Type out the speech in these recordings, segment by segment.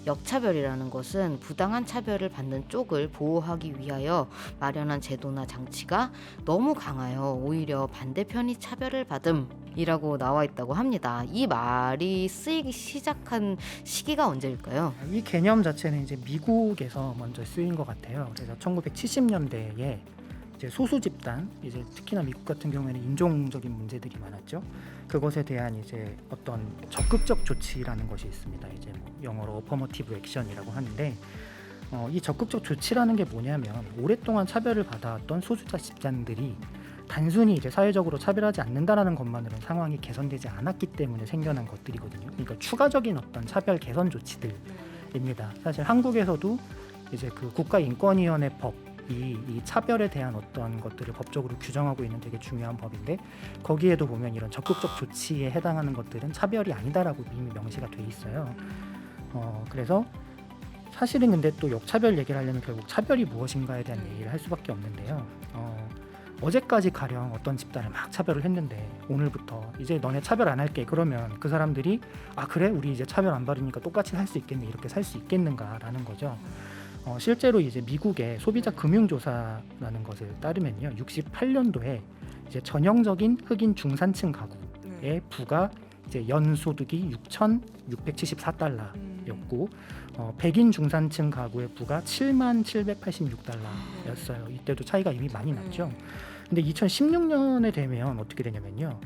역차별이라는 것은 부당한 차별을 받는 쪽을 보호하기 위하여 마련한 제도나 장치가 너무 강하여 오히려 반대편이 차별을 받음이라고 나와 있다고 합니다. 이 말이 쓰이기 시작한 시기가 언제일까요? 이 개념 자체는 이제 미국에서 먼저 쓰인 것 같아요. 그래서 1970년대에 이제 소수 집단, 이제 특히나 미국 같은 경우에는 인종적인 문제들이 많았죠. 그것에 대한 이제 어떤 적극적 조치라는 것이 있습니다. 이제 뭐 영어로 어퍼머티브 액션이라고 하는데, 이 적극적 조치라는 게 뭐냐면 오랫동안 차별을 받아왔던 소수자 집단들이 단순히 이제 사회적으로 차별하지 않는다라는 것만으로는 상황이 개선되지 않았기 때문에 생겨난 것들이거든요. 그러니까 추가적인 어떤 차별 개선 조치들입니다. 사실 한국에서도 이제 그 국가인권위원회 법이 이 차별에 대한 어떤 것들을 법적으로 규정하고 있는 되게 중요한 법인데, 거기에도 보면 이런 적극적 조치에 해당하는 것들은 차별이 아니다라고 이미 명시가 돼 있어요. 그래서 사실은 근데 또 역차별 얘기를 하려면 결국 차별이 무엇인가에 대한 얘기를 할 수밖에 없는데요. 어제까지 가령 어떤 집단을 막 차별을 했는데 오늘부터 이제 너네 차별 안 할게 그러면 그 사람들이 아 그래? 우리 이제 차별 안 받으니까 똑같이 살 수 있겠네, 이렇게 살 수 있겠는가라는 거죠. 실제로 이제 미국의 소비자 금융조사라는 것을 따르면요, 68년도에 이제 전형적인 흑인 중산층 가구의 부가 이제 연소득이 6,674달러였고 백인 중산층 가구의 부가 7786달러였어요. 이때도 차이가 이미 많이 났죠. 근데 2016년에 되면 어떻게 되냐면요,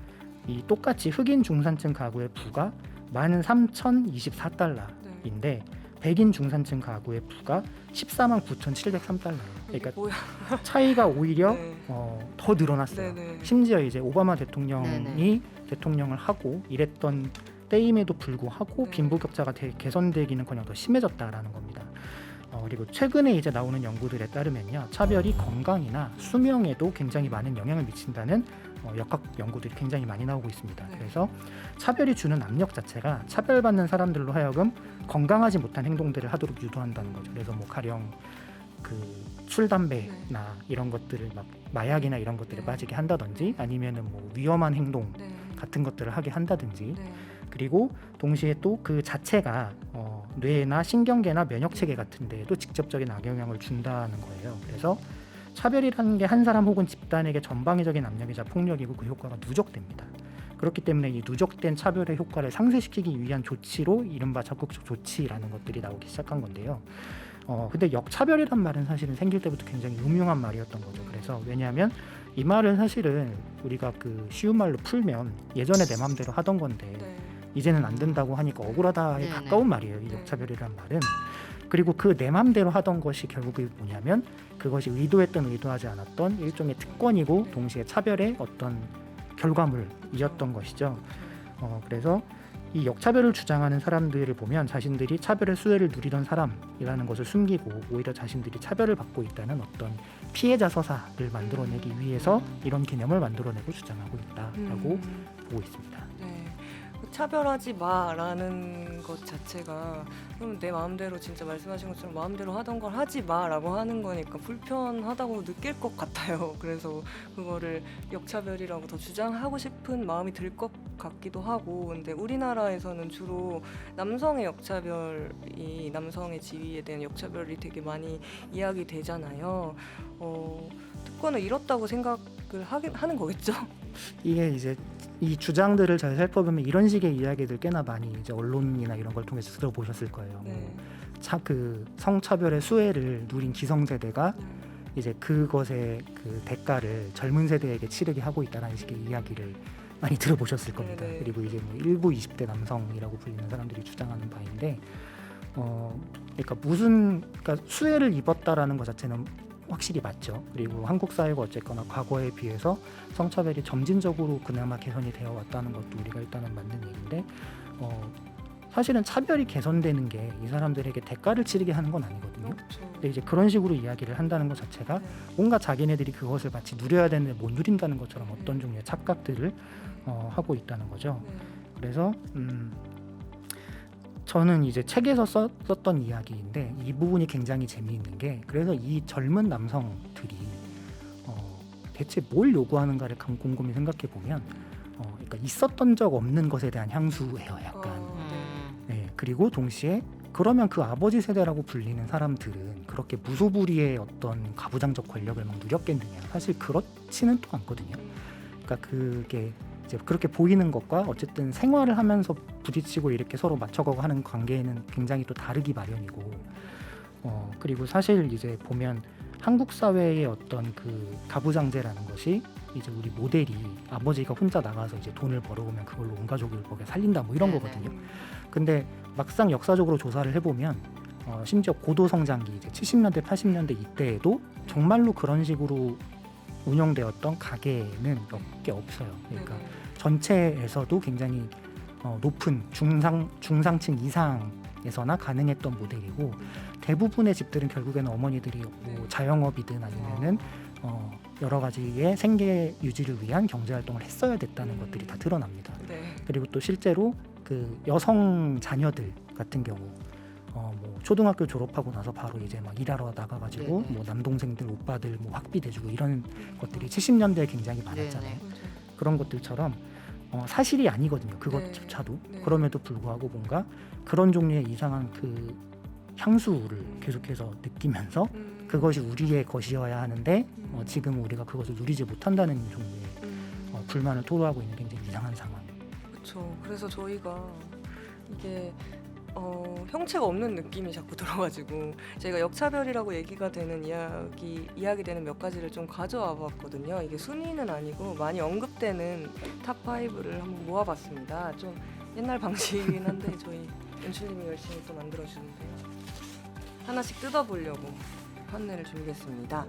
이 똑같이 흑인 중산층 가구의 부가 13,024달러인데 백인 중산층 가구의 부가 149,703달러예요. 그러니까 차이가 오히려 네. 더 늘어났어요. 네네. 심지어 이제 오바마 대통령이 네네. 대통령을 하고 이랬던 때임에도 불구하고 네. 빈부격차가 개선되기는커녕 더 심해졌다라는 겁니다. 그리고 최근에 이제 나오는 연구들에 따르면요, 차별이 건강이나 수명에도 굉장히 많은 영향을 미친다는 역학 연구들이 굉장히 많이 나오고 있습니다. 네. 그래서 차별이 주는 압력 자체가 차별받는 사람들로 하여금 건강하지 못한 행동들을 하도록 유도한다는 거죠. 그래서 뭐 가령 그 술, 담배나 이런 것들을 막 마약이나 이런 것들에 네. 빠지게 한다든지, 아니면은 뭐 위험한 행동 네. 같은 것들을 하게 한다든지, 네. 그리고 동시에 또 그 자체가 뇌나 신경계나 면역체계 같은 데에도 직접적인 악영향을 준다는 거예요. 그래서 차별이라는 게 한 사람 혹은 집단에게 전방위적인 압력이자 폭력이고 그 효과가 누적됩니다. 그렇기 때문에 이 누적된 차별의 효과를 상쇄시키기 위한 조치로 이른바 적극적 조치라는 것들이 나오기 시작한 건데요. 근데 역차별이란 말은 사실은 생길 때부터 굉장히 음흉한 말이었던 거죠. 그래서 왜냐하면 이 말은 사실은 우리가 그 쉬운 말로 풀면 예전에 내 맘대로 하던 건데 네. 이제는 안 된다고 하니까 억울하다에 네네. 가까운 말이에요, 이 역차별이란 말은. 그리고 그 내 맘대로 하던 것이 결국에 뭐냐면 그것이 의도했던 의도하지 않았던 일종의 특권이고 동시에 차별의 어떤 결과물이었던 것이죠. 그래서 이 역차별을 주장하는 사람들을 보면 자신들이 차별의 수혜를 누리던 사람이라는 것을 숨기고 오히려 자신들이 차별을 받고 있다는 어떤 피해자 서사를 만들어내기 위해서 이런 개념을 만들어내고 주장하고 있다라고 보고 있습니다. 네. 차별하지 마라는 것 자체가 그럼 내 마음대로 진짜 말씀하신 것처럼 마음대로 하던 걸 하지 마라고 하는 거니까 불편하다고 느낄 것 같아요. 그래서 그거를 역차별이라고 더 주장하고 싶은 마음이 들 것 같기도 하고, 근데 우리나라에서는 주로 남성의 역차별이, 남성의 지위에 대한 역차별이 되게 많이 이야기되잖아요. 특권을 잃었다고 생각을 하는 거겠죠? 이게 이제 이 주장들을 잘 살펴보면 이런 식의 이야기들 꽤나 많이 이제 언론이나 이런 걸 통해서 들어보셨을 거예요. 네. 그 성차별의 수혜를 누린 기성세대가 이제 그것의 그 대가를 젊은 세대에게 치르게 하고 있다는 식의 이야기를 많이 들어보셨을 겁니다. 네네. 그리고 이제 뭐 일부 20대 남성이라고 불리는 사람들이 주장하는 바인데, 그러니까 그러니까 수혜를 입었다라는 것 자체는 확실히 맞죠. 그리고 한국 사회가 어쨌거나 과거에 비해서 성차별이 점진적으로 그나마 개선이 되어 왔다는 것도 우리가 일단은 맞는 얘기인데, 사실은 차별이 개선되는 게 이 사람들에게 대가를 치르게 하는 건 아니거든요. 그렇죠. 근데 이제 그런 식으로 이야기를 한다는 것 자체가 네. 뭔가 자기네들이 그것을 마치 누려야 되는데 못 누린다는 것처럼 어떤 종류의 착각들을 하고 있다는 거죠. 네. 그래서 저는 이제 책에서 썼던 이야기인데 이 부분이 굉장히 재미있는 게, 그래서 이 젊은 남성들이 대체 뭘 요구하는가를 곰곰이 생각해 보면 그러니까 있었던 적 없는 것에 대한 향수예요, 약간. 네. 네, 그리고 동시에 그러면 그 아버지 세대라고 불리는 사람들은 그렇게 무소불위의 어떤 가부장적 권력을 막 누렸겠느냐? 사실 그렇지는 또 않거든요. 그러니까 그게 이제 그렇게 보이는 것과 어쨌든 생활을 하면서 부딪히고 이렇게 서로 맞춰가고 하는 관계는 굉장히 또 다르기 마련이고, 그리고 사실 이제 보면 한국 사회의 어떤 그 가부장제라는 것이 이제 우리 모델이 아버지가 혼자 나가서 이제 돈을 벌어오면 그걸로 온 가족을 먹여 살린다 뭐 이런 네네. 거거든요. 근데 막상 역사적으로 조사를 해보면 심지어 고도 성장기 이제 70년대 80년대 이때에도 정말로 그런 식으로 운영되었던 가게는 몇 개 없어요. 그러니까 전체에서도 굉장히 높은 중상층 이상에서나 가능했던 모델이고, 대부분의 집들은 결국에는 어머니들이 뭐 자영업이든 아니면은 여러 가지의 생계 유지를 위한 경제 활동을 했어야 됐다는 것들이 다 드러납니다. 네. 그리고 또 실제로 그 여성 자녀들 같은 경우 뭐 초등학교 졸업하고 나서 바로 이제 막 일하러 나가가지고 네네. 뭐 남동생들 오빠들 뭐 학비 대주고 이런 것들이 70년대에 굉장히 많았잖아요. 네네. 그런 것들처럼 사실이 아니거든요. 그것조차도. 네. 그럼에도 불구하고 뭔가 그런 종류의 이상한 그 향수를 계속해서 느끼면서 그것이 우리의 것이어야 하는데 지금 우리가 그것을 누리지 못한다는 종류의 불만을 토로하고 있는 굉장히 이상한 상황. 그렇죠. 그래서 저희가 이게 형체가 없는 느낌이 자꾸 들어가지고 저희가 역차별이라고 얘기가 되는 이야기되는 몇 가지를 좀 가져와 봤거든요. 이게 순위는 아니고 많이 언급되는 탑 5를 한번 모아봤습니다. 좀 옛날 방식이긴 한데 저희 연출님이 열심히 또 만들어주는데요. 하나씩 뜯어보려고 판넬을 준비했습니다.